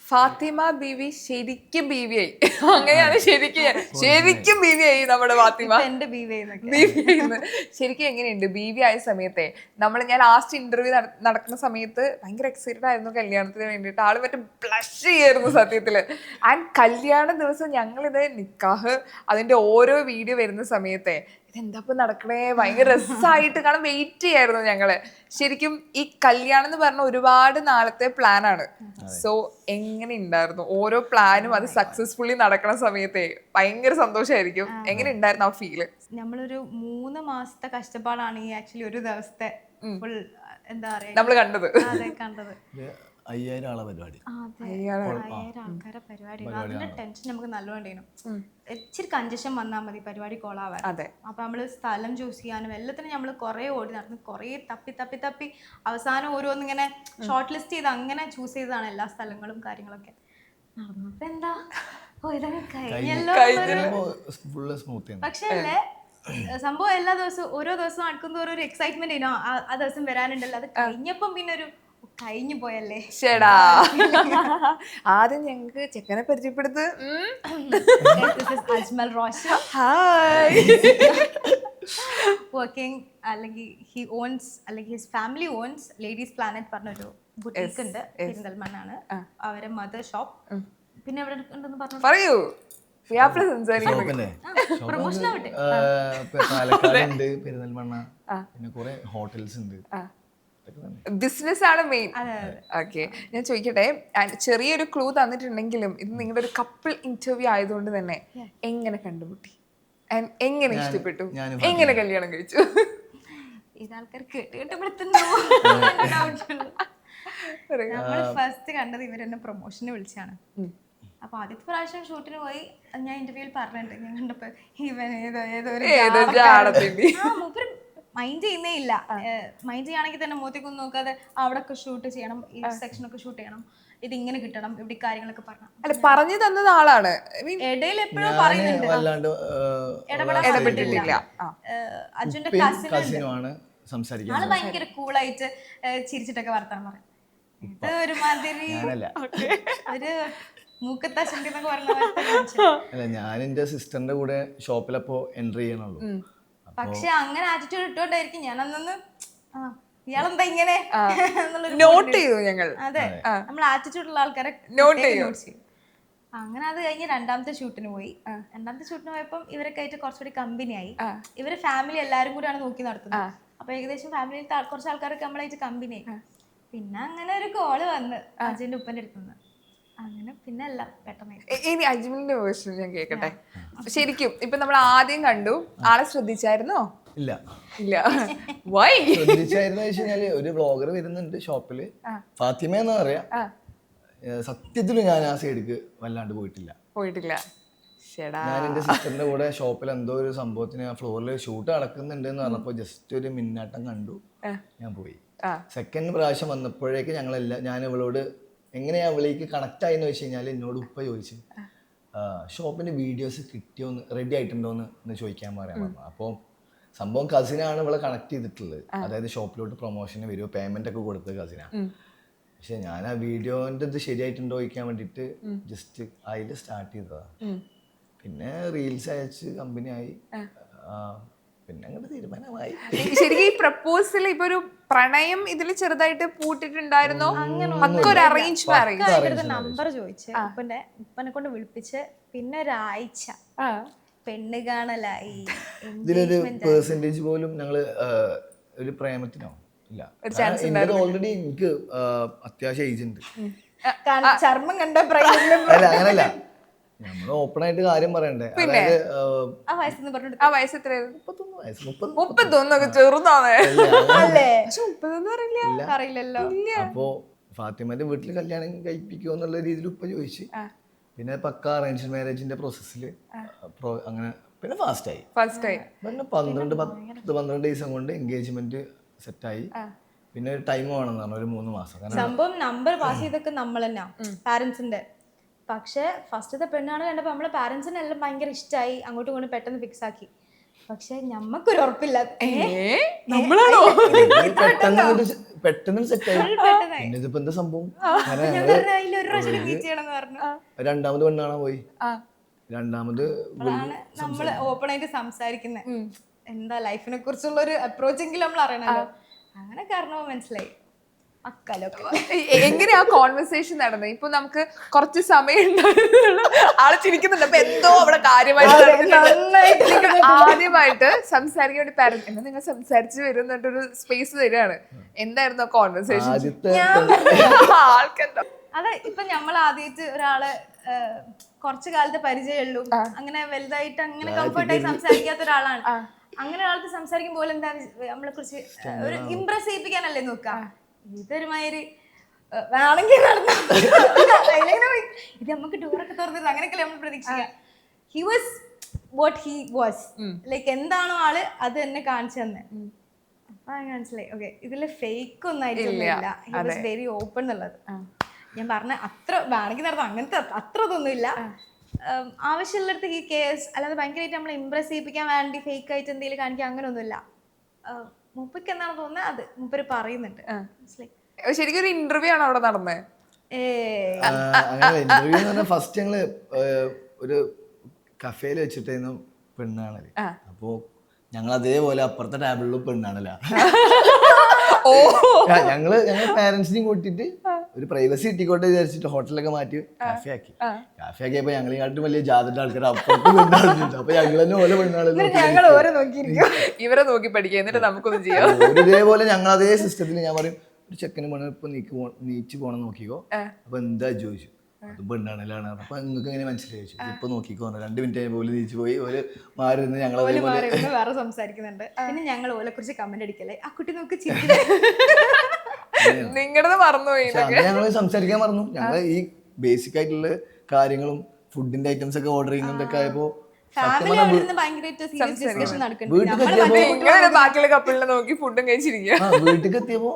ഫാത്തിമ ബീവി ശരിക്കും ബീവിയായി. അങ്ങനെയാണ് ശരിക്കും ബീവിയായി നമ്മുടെ ഫാത്തിമ. ബീവിയായിന്ന് ശരിക്കും എങ്ങനെയുണ്ട് ബീവി ആയ സമയത്തെ? ഞാൻ ലാസ്റ്റ് ഇന്റർവ്യൂ നടക്കുന്ന സമയത്ത് ഭയങ്കര എക്സൈറ്റഡ് ആയിരുന്നു കല്യാണത്തിന് വേണ്ടിയിട്ട്. ആള് മറ്റേ ബ്ലഷ് ചെയ്യായിരുന്നു സത്യത്തില്. ആൻഡ് കല്യാണ ദിവസം ഞങ്ങളിത് നിക്കാഹ് അതിന്റെ ഓരോ വീഡിയോ വരുന്ന സമയത്തെ ഇതെന്താ നടക്കണേ, ഭയങ്കര രസമായിട്ട് കാരണം വെയിറ്റ് ചെയ്യായിരുന്നു ഞങ്ങള്. ശരിക്കും ഈ കല്യാണം എന്ന് പറഞ്ഞ ഒരുപാട് നാളത്തെ പ്ലാനാണ്. സോ എങ്ങനെ ഉണ്ടായിരുന്നു ഓരോ പ്ലാനും അത് സക്സസ്ഫുള്ളി നടക്കണ സമയത്തെ? ഭയങ്കര സന്തോഷമായിരിക്കും. എങ്ങനെ ഉണ്ടായിരുന്നു ആ ഫീല്? നമ്മളൊരു 3 മാസത്തെ കഷ്ടപ്പാടാണ് ഈ ആക്ച്വലി ഒരു ദിവസത്തെ ഫുൾ എന്താ പറയാ നമ്മള് കണ്ടത്. 5000 ആളെ പരിപാടി. 5000 ആൾക്കാരെ പരിപാടി. അതിന്റെ ടെൻഷൻ നമുക്ക് നല്ലോണം. ഇച്ചിരി കൺജഷൻ വന്നാൽ മതി പരിപാടി കോളാവാൻ. അപ്പൊ നമ്മള് സ്ഥലം ചൂസ് ചെയ്യാനും എല്ലാത്തിനും നമ്മള് കുറെ ഓടി നടന്ന് കുറെ തപ്പി അവസാനം ഓരോന്നിങ്ങനെ ഷോർട്ട് ലിസ്റ്റ് ചെയ്ത് അങ്ങനെ ചൂസ് ചെയ്തതാണ് എല്ലാ സ്ഥലങ്ങളും കാര്യങ്ങളൊക്കെ. നടന്നപ്പോ എന്താ ഇതൊക്കെ കഴിഞ്ഞല്ലോ. പക്ഷേ അല്ലേ സംഭവം എല്ലാ ദിവസവും ഓരോ ദിവസവും നടക്കുന്ന ഓരോ എക്സൈറ്റ്മെന്റ് ആയിരുന്നു. ആ ദിവസം വരാനുണ്ടല്ലോ. അത് കഴിഞ്ഞപ്പം പിന്നെ ഒരു കഴിഞ്ഞു പോയല്ലേ. ശടാ ആദ്യം ഞങ്ങക്ക് ചെക്കനെ പരിചയപ്പെടുത്ത്. അജ്മൽ റോഷൻ. ഹായ്. വർക്കിംഗ് അല്ലെങ്കിൽ ഹി ഓൺസ് അല്ലെങ്കിൽ his family owns ladies planet പറഞ്ഞൊരു ബുട്ടീക്ക് ഉണ്ട് പെരിന്തൽമണ്ണാണ്. അവരെ മദർ ഷോപ്പ്. പിന്നെ എവിടെ ഉണ്ടെന്ന് പറഞ്ഞു പറയൂ. പ്രൊമോഷൻ ആവട്ടെ. പാലക്കാടുണ്ട്, പെരിന്തൽമണ്ണ, പിന്നെ കുറെ ഹോട്ടൽസ് ഉണ്ട്. ബിസിനസ് ആണ് മെയിൻ. ഓക്കെ, ഞാൻ ചോദിക്കട്ടെ, ചെറിയൊരു ക്ലൂ തന്നിട്ടുണ്ടെങ്കിലും ഇത് നിങ്ങളുടെ ഒരു കപ്പിൾ ഇന്റർവ്യൂ ആയതുകൊണ്ട് തന്നെ എങ്ങനെ കണ്ടുമുട്ടി, എങ്ങനെ ഇഷ്ടപ്പെട്ടു, എങ്ങനെ കല്യാണം കഴിച്ചു? ഇതാൾക്കാർ കേട്ടുകെട്ടപ്പെടുത്തുന്നു. നമ്മൾ ഫസ്റ്റ് കണ്ടത് ഇവരെന്നെ പ്രൊമോഷന് വിളിച്ചാണ്. അപ്പൊ ആദ്യത്തെ പ്രാവശ്യം ഷൂട്ടിന് പോയി ഞാൻ ഇന്റർവ്യൂവിൽ പറഞ്ഞിട്ടുണ്ട്. ഞാൻ കണ്ടപ്പോ ഇവൻ മൂപ്പര് മൈൻഡ് ചെയ്യുന്നേ ഇല്ല. മൈൻഡ് ചെയ്യുകയാണെങ്കിൽ തന്നെ മുഖത്തേക്കൊന്നും നോക്കാതെ അവിടെയൊക്കെ ഷൂട്ട് ചെയ്യണം, ഈ സെക്ഷനൊക്കെ ഷൂട്ട് ചെയ്യണം, ഇത് ഇങ്ങനെ കിട്ടണം, ഇവിടെ കാര്യങ്ങളൊക്കെ പറഞ്ഞു തന്നത് ആളാണ്. ഇടയിൽ എപ്പോഴും പറയുന്നുണ്ട്, ഇടപെട്ടിട്ടില്ല. അർജുന്റെ കസിനാണ്, ആള് ഭയങ്കര കൂളായിട്ട് ചിരിച്ചിട്ടൊക്കെ വർത്താനം പറയും. ഇത് ഒരുമാതിരി ഒരു മൂക്കത്താശങ്ക എന്നൊക്കെ പറഞ്ഞ. ഞാൻ എന്റെ സിസ്റ്ററിന്റെ കൂടെ ഷോപ്പിലപ്പോ എൻട്രി ചെയ്യണുള്ളൂ. പക്ഷെ അങ്ങനെ ആറ്റിറ്റ്യൂഡ് ഇട്ടോണ്ടായിരിക്കും ഞാൻ അന്നു ഇയാളെന്താ ഇങ്ങനെ നോട്ട് ചെയ്തു ഞങ്ങൾ. അതെ, നമ്മൾ ആറ്റിറ്റ്യൂഡ് ഉള്ള ആൾക്കാരെ നോട്ട് ചെയ്യും. അങ്ങനെ അത് കഴിഞ്ഞ് രണ്ടാമത്തെ ഷൂട്ടിന് പോയി. രണ്ടാമത്തെ ഷൂട്ടിന് പോയപ്പം ഇവരൊക്കെ ആയിട്ട് കുറച്ചുകൂടി കമ്പനിയായി. ഇവര് ഫാമിലി എല്ലാരും കൂടിയാണ് നോക്കി നടത്തുന്നത്. അപ്പൊ ഏകദേശം ഫാമിലിയിൽ കുറച്ച് ആൾക്കാരൊക്കെ നമ്മളായിട്ട് കമ്പനിയായി. പിന്നെ അങ്ങനെ ഒരു കോള് വന്ന് അജയന്റെ ഉപ്പന്റെ അടുത്തുനിന്ന്. അങ്ങനെ പിന്നെ എല്ലാം പെട്ടെന്ന്. ഇനി അജ്മലിന്റെ വേർഷൻ ഞാൻ കേക്കട്ടെ. ശരിക്കും ഇപ്പൊ നമ്മൾ ആദ്യം കണ്ടു, ആളെ ശ്രദ്ധിച്ചായിരുന്നോ? ഇല്ല. വൈ ശ്രദ്ധിച്ചായിരുന്നു വെച്ചാല് ഒരു വ്ളോഗർ വരുന്നുണ്ട് ഷോപ്പില്, ഫാത്തിമ എന്നാ പറയാ. സത്യത്തില് ഞാൻ ആ സൈഡിക്ക് വല്ലാണ്ട് പോയിട്ടില്ല. ഞാൻ എന്റെ സിസ്റ്ററിന്റെ കൂടെ ഷോപ്പിൽ എന്തോ ഒരു സംഭവത്തിന് ഫ്ലോറിൽ ഷൂട്ട് നടക്കുന്നുണ്ട് എന്ന് പറഞ്ഞപ്പോ ജസ്റ്റ് ഒരു മിന്നാട്ടം കണ്ടു, ഞാൻ പോയി. സെക്കൻഡ് പ്രാവശ്യം വന്നപ്പോഴേക്ക് ഞാൻ ഇവളോട് എങ്ങനെയാ അവളേക്ക് കണക്ട് ആയെന്ന് വെച്ച് കഴിഞ്ഞാൽ എന്നോട് ഉപ്പ ചോദിച്ചു, ഷോപ്പിന്റെ വീഡിയോസ് കിട്ടിയോന്ന്, റെഡി ആയിട്ടുണ്ടോന്ന് ചോദിക്കാൻ പറയാൻ പറഞ്ഞു. അപ്പോൾ സംഭവം കസിനാണ് ഇവളെ കണക്ട് ചെയ്തിട്ടുള്ളത്. അതായത് ഷോപ്പിലോട്ട് പ്രൊമോഷന് വരുമോ, പേയ്മെന്റ് ഒക്കെ കൊടുത്തത് കസിനാണ്. പക്ഷെ ഞാൻ ആ വീഡിയോന്റെ ഇത് ശരിയായിട്ടുണ്ടോ ചോദിക്കാൻ വേണ്ടിട്ട് ജസ്റ്റ് അതിൽ സ്റ്റാർട്ട് ചെയ്തതാ. പിന്നെ റീൽസ് അയച്ച് കമ്പനി ആയി, പിന്നെ അങ്ങോട്ട് തീരുമാനമായി. ശരിക്കും ഈ പ്രപ്പോസൽ ഇപ്പൊ ഒരു പ്രണയം ഇതിൽ ചെറുതായിട്ട് പൂട്ടിട്ടുണ്ടായിരുന്നോ? നമ്പർ ചോദിച്ച് ഉപ്പനെ കൊണ്ട് വിളിപ്പിച്ച് പിന്നെ ഒരാഴ്ച പെണ്ണ് കാണലായി. ഇതിലൊരു പെർസെന്റേജ് പോലും ഞങ്ങള് ഒരു പ്രേമത്തിനോ ഇല്ല. ഓൾറെഡി എനിക്ക് അത്യാവശ്യം ഏജ് ഉണ്ട്. ചർമ്മം കണ്ട അല്ല, അങ്ങനല്ല, നമ്മള് ഓപ്പൺ ആയിട്ട് കാര്യം പറയണ്ടേ. അപ്പോ ഫാത്തിമന്റെ വീട്ടില് കല്യാണം കഴിപ്പിക്കുമോ എന്നുള്ള രീതിയിൽ ഉപ്പ ചോദിച്ചു. പിന്നെ പക്ക അറേഞ്ച് മാരേജിന്റെ പ്രോസസ്സില് അങ്ങനെ പിന്നെ ഫാസ്റ്റ് ആയി. പിന്നെ 12 ദിവസം കൊണ്ട് എൻഗേജ്മെന്റ് സെറ്റായി. പിന്നെ ഒരു ടൈം വേണമെന്ന് പറഞ്ഞു, ഒരു 3 മാസം. സംഭവം നമ്പർ പാസ് ചെയ്തൊക്കെ നമ്മൾ തന്നെ പാരന്റ്സിന്റെ. പക്ഷെ ഫസ്റ്റത്തെ പെണ്ണാണ് കണ്ടപ്പോ നമ്മളെ പാരന്റ്സിന് എല്ലാം ഭയങ്കര ഇഷ്ടമായി, അങ്ങോട്ടും ഇങ്ങോട്ടും പെട്ടെന്ന് ഫിക്സ് ആക്കി. പക്ഷെ ഞമ്മക്കൊരു ഉറപ്പില്ല, പെട്ടെന്ന് സെറ്റ് ആയി. പിന്നെ ഇതിപ്പോ എന്താ സംഭവം? അങ്ങനെ രണ്ടാമത് പെണ്ണ് കാണാൻ പോയി. രണ്ടാമത് നമ്മള് ഓപ്പൺ ആയിട്ട് സംസാരിക്കുന്നത് എന്താ ലൈഫിനെ കുറിച്ചുള്ള ഒരു അപ്രോച്ചെങ്കിലും നമ്മൾ അറിയണല്ലോ. അങ്ങനെ കാരണം മനസ്സിലായി. എങ്ങനെയാ കോൺവെർസേഷൻ നടന്നത്? ഇപ്പൊ നമുക്ക് കുറച്ച് സമയം ആള് ചിരിക്കുന്നുണ്ട്, അപ്പൊ എന്തോ അവിടെ കാര്യമായിട്ട് ആദ്യമായിട്ട് സംസാരിക്കാൻ വേണ്ടി പാരന്റ് എന്നാ നിങ്ങൾ സംസാരിച്ച് വരുന്നൊരു സ്പേസ് തരികയാണ്. എന്തായിരുന്നു കോൺവെർസേഷൻ? ആൾക്കെന്താ അതെ, ഇപ്പൊ നമ്മൾ ആദ്യമായിട്ട് ഒരാളെ കുറച്ചു കാലത്തെ പരിചയമുള്ളൂ, അങ്ങനെ വലുതായിട്ട് അങ്ങനെ കംഫർട്ടായി സംസാരിക്കാത്ത ഒരാളാണ്. അങ്ങനെ ഒരാൾക്ക് സംസാരിക്കുമ്പോൾ എന്താ നമ്മളെ കുറിച്ച് ഒരു ഇംപ്രസ് ചെയ്യിപ്പിക്കാനല്ലേ നോക്കാം. ഇതൊരുമാതിരി വേണമെങ്കിൽ ഇത് നമുക്ക് ഡോറൊക്കെ തുറന്നിരുന്നു അങ്ങനെയൊക്കെ നമ്മൾ പ്രതീക്ഷിക്കാം. He was what he was, like എന്താണോ ആള് അത് തന്നെ കാണിച്ചു തന്നെ. അപ്പൊ മനസ്സിലായി ഓക്കെ ഇതില് ഫേക്ക് ഒന്നും ആയിട്ടില്ല. ഹി വാസ് വെരി ഓപ്പൺ എന്നുള്ളത്. ഞാൻ പറഞ്ഞ അത്ര വേണമെങ്കിൽ നടന്നു അങ്ങനത്തെ അത്ര ഇതൊന്നുമില്ല. ആവശ്യമുള്ളിടത്ത് ഈ കേസ് അല്ലാതെ ഭയങ്കരമായിട്ട് നമ്മളെ ഇംപ്രസ് ചെയ്യിപ്പിക്കാൻ വേണ്ടി ഫേക്ക് ആയിട്ട് എന്തെങ്കിലും കാണിക്കാൻ അങ്ങനെയൊന്നുമില്ല. മൂപ്പർക്ക് എന്താണ് തോന്നുന്നത് അത് മൂപ്പര് പറയുന്നുണ്ട്. ശരിക്കും ഒരു ഇന്റർവ്യൂ ആണ് അവിടെ നടന്നത്. ഇന്റർവ്യൂ എന്ന് പറഞ്ഞാൽ ഫസ്റ്റ് ഞങ്ങള് ഒരു കഫേയിൽ വെച്ചിട്ടായിരുന്നു പെണ്ണാണല്. അപ്പോ ഞങ്ങൾ അതേപോലെ അപ്പുറത്തെ ടേബിളിലും പെണ്ണാണല്ല. ഞങ്ങള് പാരന്റ്സിനെയും കൂട്ടിട്ട് ഒരു പ്രൈവസി കിട്ടിക്കോട്ടെ വിചാരിച്ചിട്ട് ഹോട്ടലൊക്കെ മാറ്റി കാഫേ ആക്കി. കാഫേ ആക്കിയപ്പോ ഞങ്ങളെക്കാട്ടും വലിയ ജാതിന്റെ ആൾക്കാർ അപ്പുറത്ത് പെണ്ണാളുണ്ട്. അപ്പൊ ഞങ്ങൾ തന്നെ ഓരോ പെണ്ണാളും ഇവരെ നോക്കി പഠിക്കുക, എന്നിട്ട് നമുക്കൊന്നും ചെയ്യാം. ഇതേപോലെ ഞങ്ങൾ അതേ സിസ്റ്റത്തിൽ ഞാൻ പറയും ഒരു ചെക്കന് പെണ്ണ് ഇപ്പൊ നീച്ച് പോണം നോക്കിക്കോ. അപ്പൊ എന്താ ചോദിച്ചു, അത് പെണ്ണാണല്ലാണ്. അപ്പൊ നിങ്ങൾക്ക് എങ്ങനെ മനസ്സിലായി ചോദിച്ചു. ഇപ്പൊ നോക്കിക്കോ 2 മിനിറ്റ് പോലെ നീച്ച് പോയി ഒരു മാറി നിന്ന് ഞങ്ങൾ വേറെ സംസാരിക്കുന്നുണ്ട്. പിന്നെ ഞങ്ങൾ ഓലെ കുറിച്ച് കമന്റ് അടിക്കല്ലേ ആ കുട്ടി നോക്കി നിങ്ങളത് മറന്നുപോയി. ഞങ്ങൾ സംസാരിക്കാൻ മറന്നു. ഞങ്ങൾ ഈ ബേസിക് ആയിട്ടുള്ള കാര്യങ്ങളും ഫുഡിന്റെ ഐറ്റംസ് ഒക്കെ ഓർഡർ ചെയ്യുന്നതൊക്കെ ആയപ്പോ ബാക്കിയുള്ള കപ്പിളിനെ നോക്കി ഫുഡും കഴിച്ചിരിക്കുക. വീട്ടിലേക്ക് എത്തിയപ്പോ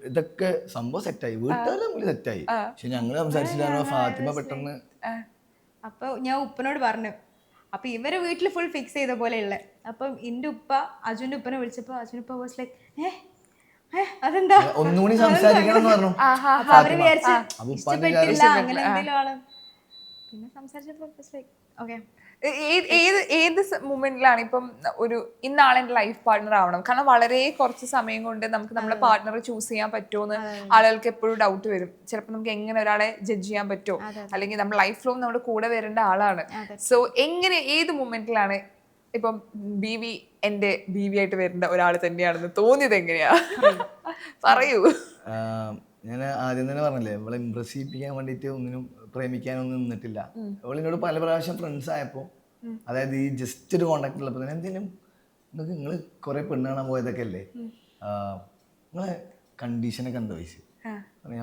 ഇതൊക്കെ സംഭവം സെറ്റായി, വീട്ടുകാർ തമ്മിൽ സെറ്റായി. പക്ഷെ ഞങ്ങള് സംസാരിച്ചില്ല. ഫാത്തിമ പെട്ടെന്ന് അപ്പൊ ഞാൻ ഉപ്പനോട് പറഞ്ഞു. അപ്പൊ ഇവരെ വീട്ടിൽ ഫുൾ ഫിക്സ് ചെയ്ത പോലെയുള്ള. അപ്പം എന്റെ ഉപ്പ അജുന്റെ ഉപ്പനെ വിളിച്ചപ്പോ അജുന്റെ ഉപ്പ വാസ് ലൈക്ക് അതെന്താ ഒന്നുകൂടി സംസാരിക്കണം എന്ന് പറഞ്ഞു. അവര് വിചാരിച്ചു ഇഷ്ടപ്പെട്ടില്ല അങ്ങനെ എന്തെങ്കിലും ആണ്. പിന്നെ സംസാരിച്ചപ്പോ ഓക്കെ ഏത് മൊമെന്റിലാണ് ഇപ്പം ഒരു ഇന്നാളെ എന്റെ ലൈഫ് പാർട്ണർ ആവണം, കാരണം വളരെ കുറച്ച് സമയം കൊണ്ട് നമുക്ക് നമ്മുടെ പാർട്ണറെ ചൂസ് ചെയ്യാൻ പറ്റുമോന്ന് ആളുകൾക്ക് എപ്പോഴും ഡൗട്ട് വരും. ചിലപ്പോൾ നമുക്ക് എങ്ങനെ ഒരാളെ ജഡ്ജ് ചെയ്യാൻ പറ്റുമോ, അല്ലെങ്കിൽ നമ്മുടെ ലൈഫ് ലോങ് നമ്മുടെ കൂടെ വരേണ്ട ആളാണ്. സോ എങ്ങനെ ഏത് മൊമെന്റിലാണ് ഇപ്പം ബീവി എന്റെ ബീവി ആയിട്ട് വരേണ്ട ഒരാൾ തന്നെയാണെന്ന് തോന്നിയത് എങ്ങനെയാ? പറയൂ. ഞാൻ ആദ്യം തന്നെ പറഞ്ഞില്ലേ, ഇവളെ ഇംപ്രസ് ചെയ്യിപ്പിക്കാൻ വേണ്ടിയിട്ട് ഒന്നിനും പ്രേമിക്കാനൊന്നും നിന്നിട്ടില്ല. അവളിനോട് പല പ്രാവശ്യം ഫ്രണ്ട്സ് ആയപ്പോൾ, അതായത് ഈ ജസ്റ്റ് ഒരു കോണ്ടാക്ട് ഉള്ളപ്പോൾ തന്നെ എന്തെങ്കിലും നിങ്ങൾ കുറെ പെണ്ണ് കാണാൻ പോയതൊക്കെ അല്ലേ, നിങ്ങളെ കണ്ടീഷനൊക്കെ എന്താ ചോദിച്ചു.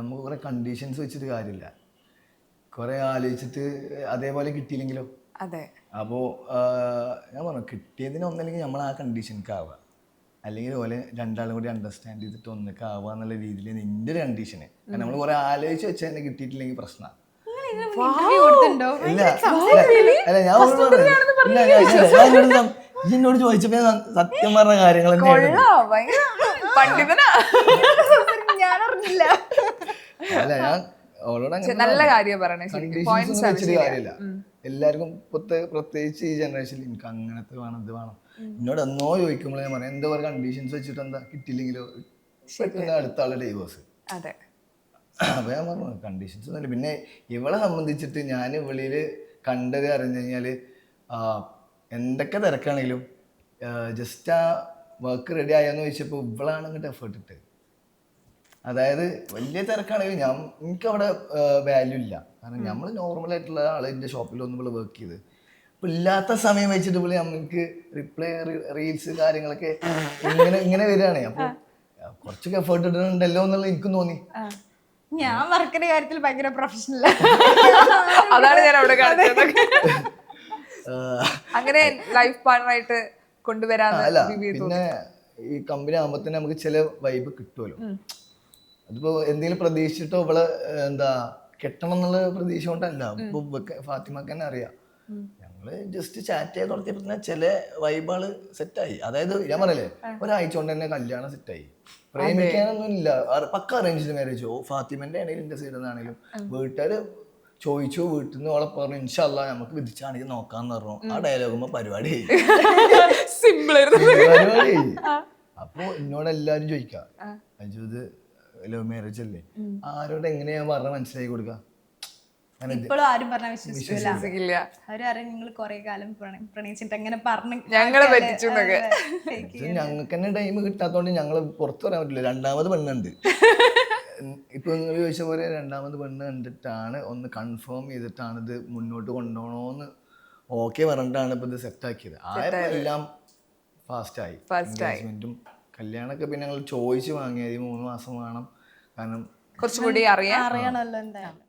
നമുക്ക് കുറെ കണ്ടീഷൻസ് വെച്ചിട്ട് കാര്യമില്ല, കുറെ ആലോചിച്ചിട്ട് അതേപോലെ കിട്ടിയില്ലെങ്കിലോ. അപ്പോൾ ഞാൻ പറഞ്ഞു കിട്ടിയതിന് ഒന്നല്ലെങ്കിൽ നമ്മൾ ആ കണ്ടീഷൻക്ക് ആവുക, അല്ലെങ്കിൽ പോലെ രണ്ടാളും കൂടി അണ്ടർസ്റ്റാൻഡ് ചെയ്തിട്ട് ഒന്നൊക്കെ ആവുക എന്നുള്ള രീതിയിൽ നിന്റെ ഒരു കണ്ടീഷന്. കാരണം നമ്മൾ കുറെ ആലോചിച്ച് വെച്ചാൽ തന്നെ കിട്ടിയിട്ടില്ലെങ്കിൽ പ്രശ്നമാണ്. എന്നോട് ചോദിച്ചപ്പോ സത്യം പറഞ്ഞ കാര്യങ്ങൾ അല്ല, ഞാൻ അവളോട് നല്ല കാര്യം കാര്യമില്ല. എല്ലാവർക്കും പ്രത്യേകിച്ച് ഈ ജനറേഷനിൽ എനിക്ക് അങ്ങനത്തെ വേണം ഇത് വേണം. എന്നോട് എന്നോ ചോദിക്കുമ്പോൾ ഞാൻ പറയാം എന്താ പറയുക കണ്ടീഷൻസ് വെച്ചിട്ട് എന്താ കിട്ടിയില്ലെങ്കിലോ പെട്ടെന്ന് അടുത്ത ആളുടെ ഡൈവേഴ്സ്. അപ്പൊ ഞാൻ പറഞ്ഞു കണ്ടീഷൻസ് ഒന്നുമില്ല. പിന്നെ ഇവളെ സംബന്ധിച്ചിട്ട് ഞാൻ വെളിയിൽ കണ്ടത് അറിഞ്ഞു കഴിഞ്ഞാൽ എന്തൊക്കെ തിരക്കാണെങ്കിലും ജസ്റ്റ് ആ വർക്ക് റെഡി ആയാന്ന് ചോദിച്ചപ്പോൾ ഇവളാണ് ഇങ്ങോട്ട് എഫേർട്ട് ഇട്ട്. അതായത് വലിയ തിരക്കാണെങ്കിലും എനിക്കവിടെ വാല്യൂ ഇല്ല. കാരണം നമ്മൾ നോർമലായിട്ടുള്ള ആൾ എൻ്റെ ഷോപ്പിലൊന്നും ഇവിടെ വർക്ക് ചെയ്ത് അപ്പോൾ ഇല്ലാത്ത സമയം വെച്ചിട്ട് ഇവിടെ നമുക്ക് റിപ്ലൈ റീൽസ് കാര്യങ്ങളൊക്കെ ഇങ്ങനെ വരികയാണ്. അപ്പോൾ കുറച്ചൊക്കെ എഫേർട്ട് ഇടുന്നുണ്ടല്ലോ എന്നുള്ളത് എനിക്കും തോന്നി. ഞാൻ വർക്കിന്റെ കാര്യത്തിൽ ഭയങ്കര പ്രൊഫഷണൽ, അതാണ് ഞാൻ അവിടെ കാണിച്ചത്. അങ്ങനെ ലൈഫ് പാർട്ണറായിട്ട് കൊണ്ടുവരാൻ പിന്നെ ഈ കമ്പനി ആകുമ്പോൾ തന്നെ നമുക്ക് ചില വൈബ് കിട്ടുമല്ലോ. അതിപ്പോ എന്തെങ്കിലും പ്രതീക്ഷിച്ചിട്ടോ ഇവളെ എന്താ കെട്ടണം എന്നുള്ള പ്രതീക്ഷ കൊണ്ടല്ല. ഇപ്പൊ ഫാത്തിമക്ക് തന്നെ അറിയാം ഞങ്ങള് ജസ്റ്റ് ചാറ്റ് ചെയ്ത് തുടങ്ങിയപ്പോ തന്നെ ചില വൈബുകള് സെറ്റായി. അതായത് ഞാൻ പറയല്ലേ, ഒരാഴ്ച കൊണ്ട് തന്നെ കല്യാണം സെറ്റായി. പ്രേമിക്കാനൊന്നും ഇല്ല, പക്ക അറേഞ്ച്ഡ് മാരേജ്. ഫാത്തിമന്റെ ആണെങ്കിലും എന്റെ സൈഡിൽ നിന്നാണെങ്കിലും വീട്ടുകാര് ചോദിച്ചു, വീട്ടിൽ നിന്ന് ഓളെ പറഞ്ഞു ഇൻഷാല്ലാ നമുക്ക് വിധിച്ചാണെങ്കിൽ നോക്കാന്ന് പറഞ്ഞു. ആ ഡയലോഗുമ്പോ പരിപാടി സിമ്പിൾ പരിപാടി. അപ്പൊ എന്നോട് എല്ലാരും ചോദിക്കാം, അജു ഇത് ലവ് മാരേജ് അല്ലേ, ആരോട് എങ്ങനെയാ പറഞ്ഞ മനസ്സിലാക്കി കൊടുക്കുക? ഇപ്പോഴും ആരും പറഞ്ഞ വിശ്വസിക്കില്ല. അവരറിയാം നിങ്ങൾ കൊറേ കാലം പ്രണയിച്ചിട്ട് എങ്ങനെ പറഞ്ഞു ഞങ്ങളെ പറ്റിച്ചു. ഞങ്ങൾക്ക് തന്നെ ടൈം കിട്ടാത്തോണ്ട് ഞങ്ങള് പുറത്തു പറയാൻ പറ്റില്ല. രണ്ടാമത് പെണ്ണുണ്ട്. ഇപ്പൊ നിങ്ങൾ ചോദിച്ച പോലെ രണ്ടാമത് പെണ്ണ് കണ്ടിട്ടാണ് ഒന്ന് കൺഫേം ചെയ്തിട്ടാണ് ഇത് മുന്നോട്ട് കൊണ്ടുപോകണോന്ന് ഓക്കെ പറഞ്ഞിട്ടാണ് ഇപ്പൊ ഇത് സെറ്റ് ആക്കിയത്. എല്ലാം ഫാസ്റ്റായി. എൻഗേജ്മെന്റും കല്യാണമൊക്കെ പിന്നെ ഞങ്ങൾ ചോദിച്ചു വാങ്ങിയത് 3 മാസം വേണം, കാരണം കുറച്ചുകൂടി അറിയണല്ലോ എന്തായാലും.